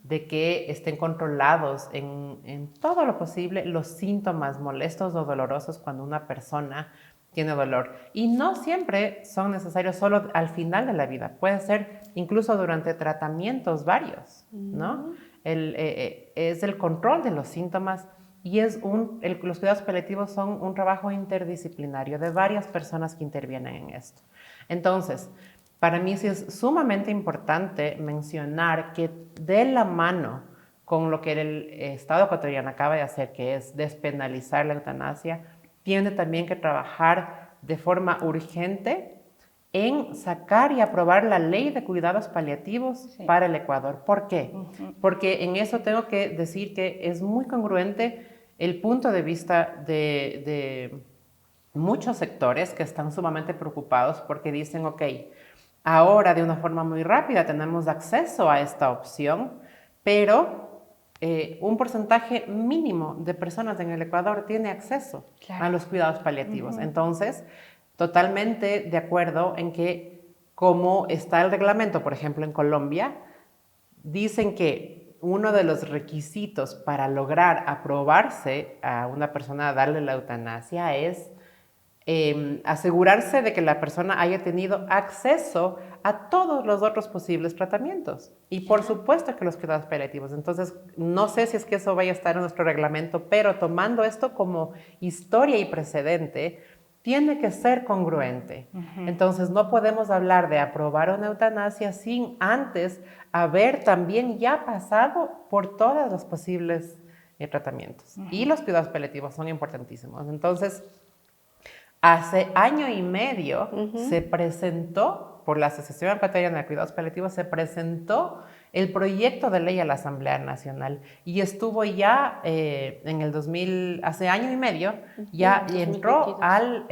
de que estén controlados en todo lo posible los síntomas molestos o dolorosos cuando una persona tiene dolor. Y no siempre son necesarios solo al final de la vida, puede ser incluso durante tratamientos varios, ¿no? Es el control de los síntomas. Y los cuidados paliativos son un trabajo interdisciplinario de varias personas que intervienen en esto. Entonces, para mí sí es sumamente importante mencionar que de la mano con lo que el Estado ecuatoriano acaba de hacer, que es despenalizar la eutanasia, tiene también que trabajar de forma urgente en sacar y aprobar la ley de cuidados paliativos para el Ecuador. ¿Por qué? Porque en eso tengo que decir que es muy congruente el punto de vista de muchos sectores que están sumamente preocupados porque dicen, ok, ahora de una forma muy rápida tenemos acceso a esta opción, pero un porcentaje mínimo de personas en el Ecuador tiene acceso a los cuidados paliativos. Entonces, totalmente de acuerdo en que como está el reglamento, por ejemplo, en Colombia, dicen que uno de los requisitos para lograr aprobarse a una persona a darle la eutanasia es asegurarse de que la persona haya tenido acceso a todos los otros posibles tratamientos. Y por supuesto que los cuidados paliativos. Entonces, no sé si es que eso vaya a estar en nuestro reglamento, pero tomando esto como historia y precedente, tiene que ser congruente. Entonces, no podemos hablar de aprobar una eutanasia sin antes haber también ya pasado por todos los posibles tratamientos. Y los cuidados paliativos son importantísimos. Entonces, hace año y medio se presentó, por la Asociación Ecuatoriana de Cuidados Paliativos, se presentó el proyecto de ley a la Asamblea Nacional y estuvo ya en el 2000, hace año y medio, ya entró al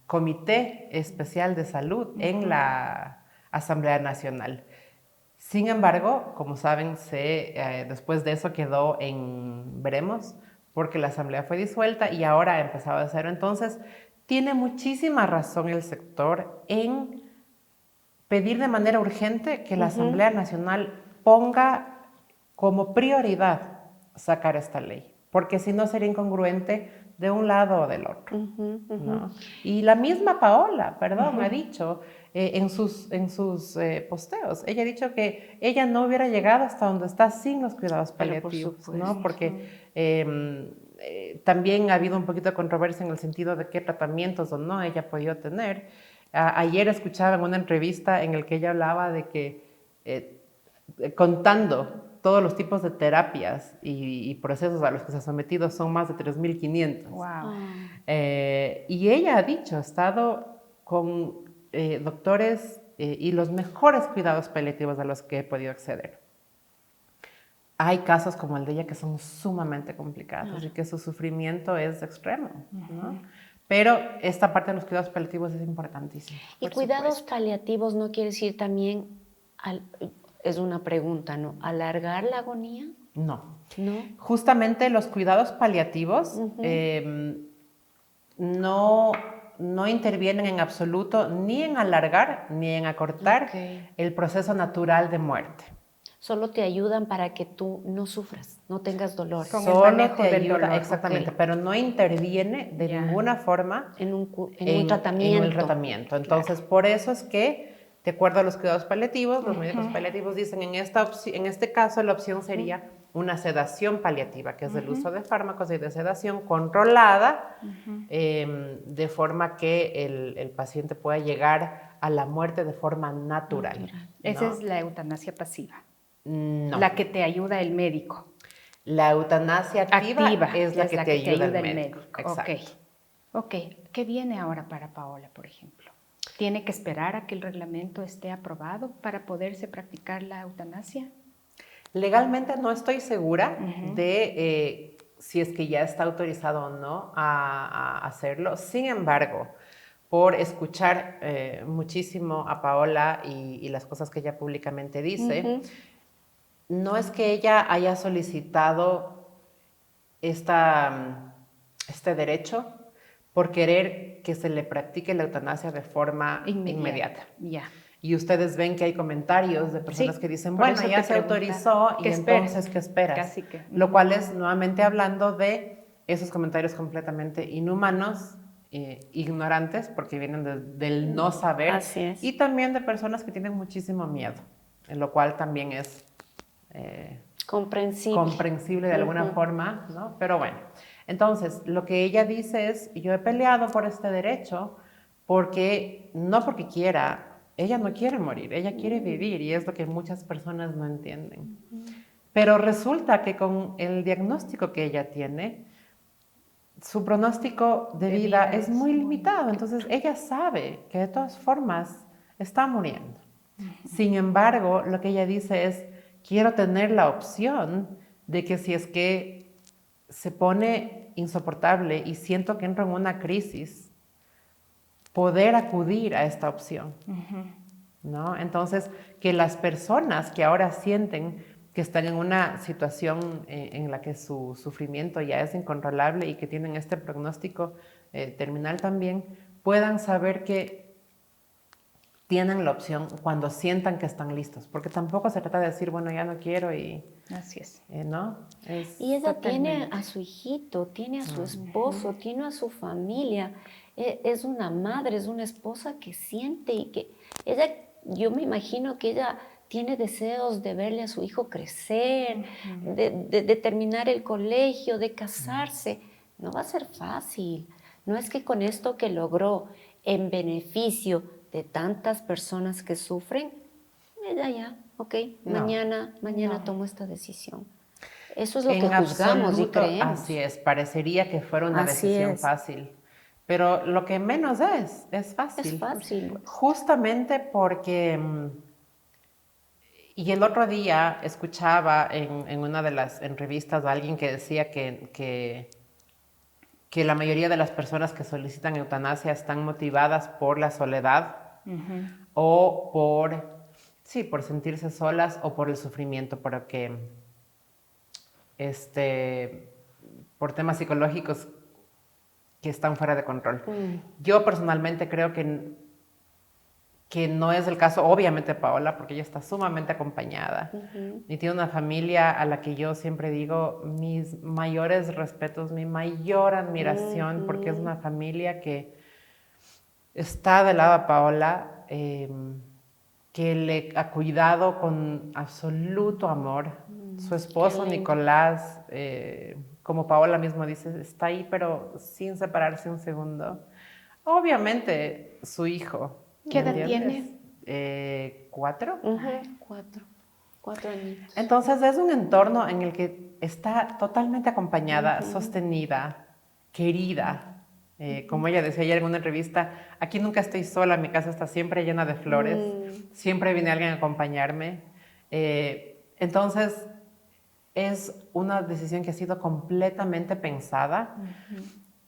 Comité Especial de Salud en la Asamblea Nacional. Sin embargo, como saben, después de eso quedó en veremos, porque la asamblea fue disuelta y ahora ha empezado de cero. Entonces, tiene muchísima razón el sector en pedir de manera urgente que la Asamblea Nacional ponga como prioridad sacar esta ley, porque si no sería incongruente de un lado o del otro. ¿No? Y la misma Paola, ha dicho en sus posteos, ella ha dicho que ella no hubiera llegado hasta donde está sin los cuidados paliativos, ¿no? Porque también ha habido un poquito de controversia en el sentido de qué tratamientos o no ella ha podido tener. Ayer escuchaba en una entrevista en la que ella hablaba de que contando todos los tipos de terapias y procesos a los que se ha sometido son más de 3.500. Wow. Y ella ha dicho, ha estado con doctores y los mejores cuidados paliativos a los que he podido acceder. Hay casos como el de ella que son sumamente complicados y que su sufrimiento es extremo, ¿no? Pero esta parte de los cuidados paliativos es importantísima. Y cuidados paliativos no quiere decir también, es una pregunta, ¿no? ¿Alargar la agonía? No. ¿No? Justamente los cuidados paliativos no intervienen en absoluto ni en alargar ni en acortar el proceso natural de muerte. Solo te ayudan para que tú no sufras, no tengas dolor. Con Solo el manejo te del ayuda, dolor. exactamente, pero no interviene de ninguna forma en un tratamiento. En el tratamiento. Entonces, por eso es que, de acuerdo a los cuidados paliativos, los médicos paliativos dicen en este caso la opción sería una sedación paliativa, que es el uso de fármacos y de sedación controlada, de forma que el paciente pueda llegar a la muerte de forma natural. ¿No? Esa es la eutanasia pasiva. No. La que te ayuda el médico. La eutanasia activa es la que te ayuda el médico. Exacto. Ok. ¿Qué viene ahora para Paola, por ejemplo? ¿Tiene que esperar a que el reglamento esté aprobado para poderse practicar la eutanasia? Legalmente no estoy segura de si es que ya está autorizado o no a hacerlo. Sin embargo, por escuchar muchísimo a Paola y las cosas que ella públicamente dice, no es que ella haya solicitado este derecho por querer que se le practique la eutanasia de forma inmediata. Ya. Y ustedes ven que hay comentarios de personas que dicen, bueno, ya se autorizó y entonces, ¿qué esperas? Casi que. Lo cual es nuevamente hablando de esos comentarios completamente inhumanos, ignorantes, porque vienen del no saber. Así es. Y también de personas que tienen muchísimo miedo, en lo cual también es comprensible de alguna forma, ¿no? Pero bueno, entonces lo que ella dice es, yo he peleado por este derecho no porque quiera, ella no quiere morir, ella quiere vivir y es lo que muchas personas no entienden. Pero resulta que con el diagnóstico que ella tiene, su pronóstico de vida es muy limitado, entonces ella sabe que de todas formas está muriendo. Sin embargo, lo que ella dice es, quiero tener la opción de que si es que se pone insoportable y siento que entro en una crisis, poder acudir a esta opción, ¿no? Entonces, que las personas que ahora sienten que están en una situación en la que su sufrimiento ya es incontrolable y que tienen este pronóstico terminal también, puedan saber que tienen la opción cuando sientan que están listos, porque tampoco se trata de decir, bueno, ya no quiero y... Así es. ¿no? Y ella tiene Totalmente. a su hijito, tiene a su esposo, tiene a su familia. Es una madre, es una esposa que siente y que ella, yo me imagino que ella tiene deseos de verle a su hijo crecer, de terminar el colegio, de casarse. No va a ser fácil. No es que con esto que logró en beneficio de tantas personas que sufren, ella ya, ok, No. mañana tomo esta decisión. Eso es lo que En juzgamos y absoluto, creemos. así es, parecería que fuera una Así decisión es. fácil, pero lo que menos es fácil. Es fácil. Justamente porque, y el otro día escuchaba en una de las entrevistas a alguien que decía que la mayoría de las personas que solicitan eutanasia están motivadas por la soledad o por sentirse solas o por el sufrimiento, por temas psicológicos que están fuera de control. Yo personalmente creo que no es el caso, obviamente, Paola, porque ella está sumamente acompañada y tiene una familia a la que yo siempre digo mis mayores respetos, mi mayor admiración, porque es una familia que está del lado de Paola, que le ha cuidado con absoluto amor. Su esposo Nicolás, como Paola mismo dice, está ahí, pero sin separarse un segundo. Obviamente, su hijo. ¿Qué ¿me edad entiendes? tiene? 4. Cuatro añitos. Entonces es un entorno en el que está totalmente acompañada, sostenida, querida. Como ella decía ayer en una entrevista, aquí nunca estoy sola, mi casa está siempre llena de flores, siempre viene alguien a acompañarme. Entonces es una decisión que ha sido completamente pensada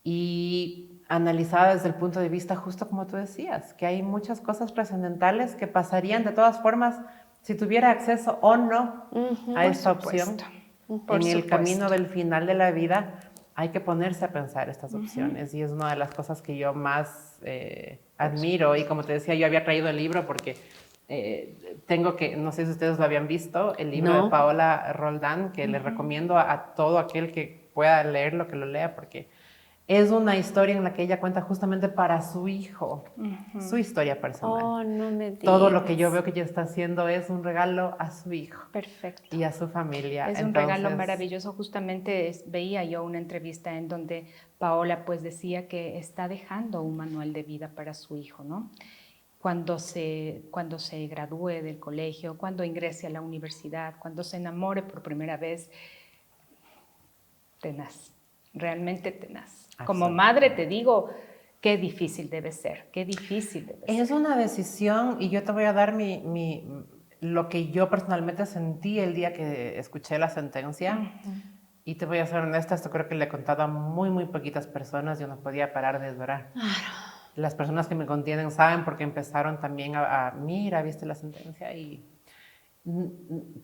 y analizada desde el punto de vista justo como tú decías, que hay muchas cosas trascendentales que pasarían de todas formas si tuviera acceso o no a esta opción. En el camino del final de la vida hay que ponerse a pensar estas opciones y es una de las cosas que yo más admiro y como te decía, yo había traído el libro porque tengo que, no sé si ustedes lo habían visto, el libro de Paola Roldán, que le recomiendo a todo aquel que pueda leerlo, que lo lea porque es una historia en la que ella cuenta justamente para su hijo, su historia personal. Oh, no me digas. Todo lo que yo veo que ella está haciendo es un regalo a su hijo. Perfecto. Y a su familia. Es un regalo maravilloso. Justamente veía yo una entrevista en donde Paola pues decía que está dejando un manual de vida para su hijo, ¿no? Cuando se gradúe del colegio, cuando ingrese a la universidad, cuando se enamore por primera vez, tenaz, realmente tenaz. Como madre te digo, qué difícil debe ser, qué difícil debe ser. Es una decisión y yo te voy a dar lo que yo personalmente sentí el día que escuché la sentencia. Y te voy a ser honesta, esto creo que le he contado a muy, muy poquitas personas. Yo no podía parar de llorar. Las personas que me contienen saben porque empezaron también mira, viste la sentencia y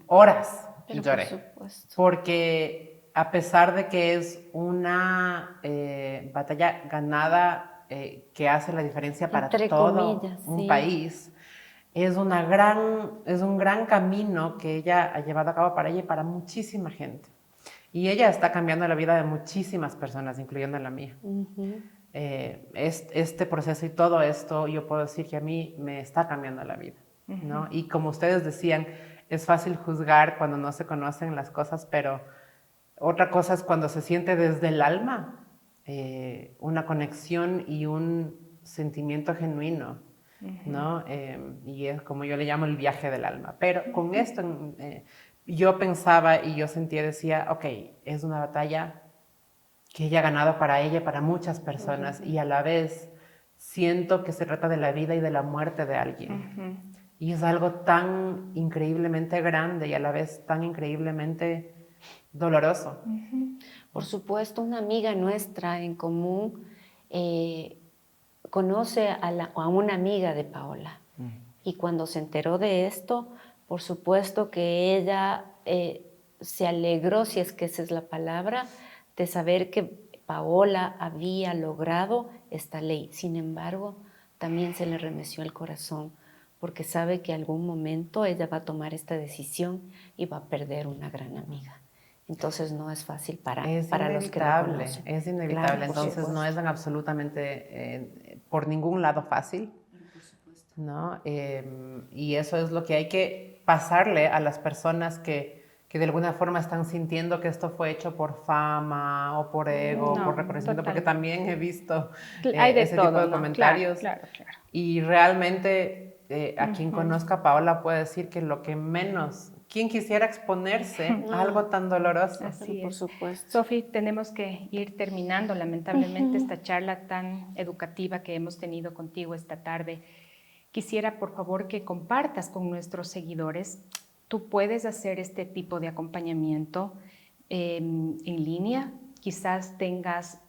horas Pero lloré. por supuesto. Porque a pesar de que es una batalla ganada que hace la diferencia para Entre todo comillas, un sí. país, es un gran camino que ella ha llevado a cabo para ella y para muchísima gente. Y ella está cambiando la vida de muchísimas personas, incluyendo la mía. Este proceso y todo esto, yo puedo decir que a mí me está cambiando la vida, ¿no? Y como ustedes decían, es fácil juzgar cuando no se conocen las cosas, pero otra cosa es cuando se siente desde el alma una conexión y un sentimiento genuino, ¿no? Y es como yo le llamo el viaje del alma. Pero con esto yo pensaba y yo sentía, decía, ok, es una batalla que ella ha ganado para ella y para muchas personas y a la vez siento que se trata de la vida y de la muerte de alguien. Y es algo tan increíblemente grande y a la vez tan increíblemente doloroso. Por supuesto, una amiga nuestra en común conoce a una amiga de Paola y cuando se enteró de esto, por supuesto que ella se alegró, si es que esa es la palabra, de saber que Paola había logrado esta ley. Sin embargo, también se le remeció el corazón porque sabe que algún momento ella va a tomar esta decisión y va a perder una gran amiga. Entonces no es fácil para los que la conocen. Es inevitable. Claro, Entonces no es absolutamente por ningún lado fácil, ¿no? Y eso es lo que hay que pasarle a las personas que de alguna forma están sintiendo que esto fue hecho por fama o por ego, No, por reconocimiento, porque también he visto Hay de ese todo, tipo de ¿no? comentarios. Claro, claro. Y realmente a quien conozca a Paola puede decir que lo que menos, quien quisiera exponerse a algo tan doloroso. Así Por es. supuesto. Sofi, tenemos que ir terminando lamentablemente esta charla tan educativa que hemos tenido contigo esta tarde. Quisiera, por favor, que compartas con nuestros seguidores. Tú puedes hacer este tipo de acompañamiento en línea. Quizás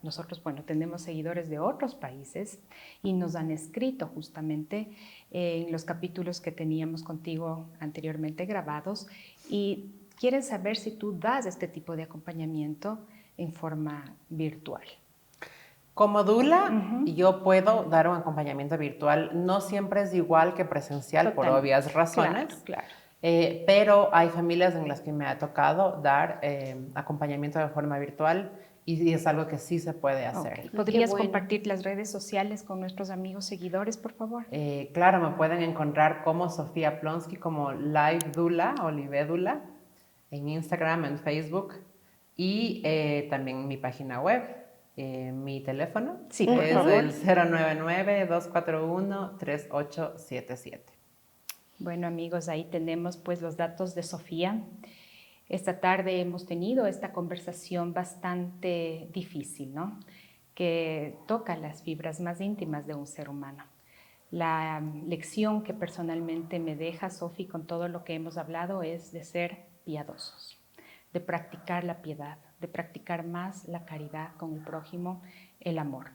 nosotros, bueno, tenemos seguidores de otros países y nos han escrito justamente en los capítulos que teníamos contigo anteriormente grabados y quieren saber si tú das este tipo de acompañamiento en forma virtual. Como dula, yo puedo dar un acompañamiento virtual. No siempre es igual que presencial por obvias razones. Claro. Pero hay familias en las que me ha tocado dar acompañamiento de forma virtual y es algo que sí se puede hacer. Okay. ¿Podrías compartir las redes sociales con nuestros amigos seguidores, por favor? Claro, me pueden encontrar como Sofía Plonsky, como Live Dula o Live Dula, en Instagram, en Facebook y también mi página web. Mi teléfono sí, es el 099-241-3877. Bueno, amigos, ahí tenemos pues los datos de Sofía. Esta tarde hemos tenido esta conversación bastante difícil, ¿no? Que toca las fibras más íntimas de un ser humano. La lección que personalmente me deja Sofi con todo lo que hemos hablado es de ser piadosos, de practicar la piedad, de practicar más la caridad con el prójimo, el amor.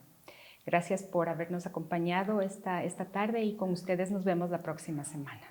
Gracias por habernos acompañado esta tarde y con ustedes nos vemos la próxima semana.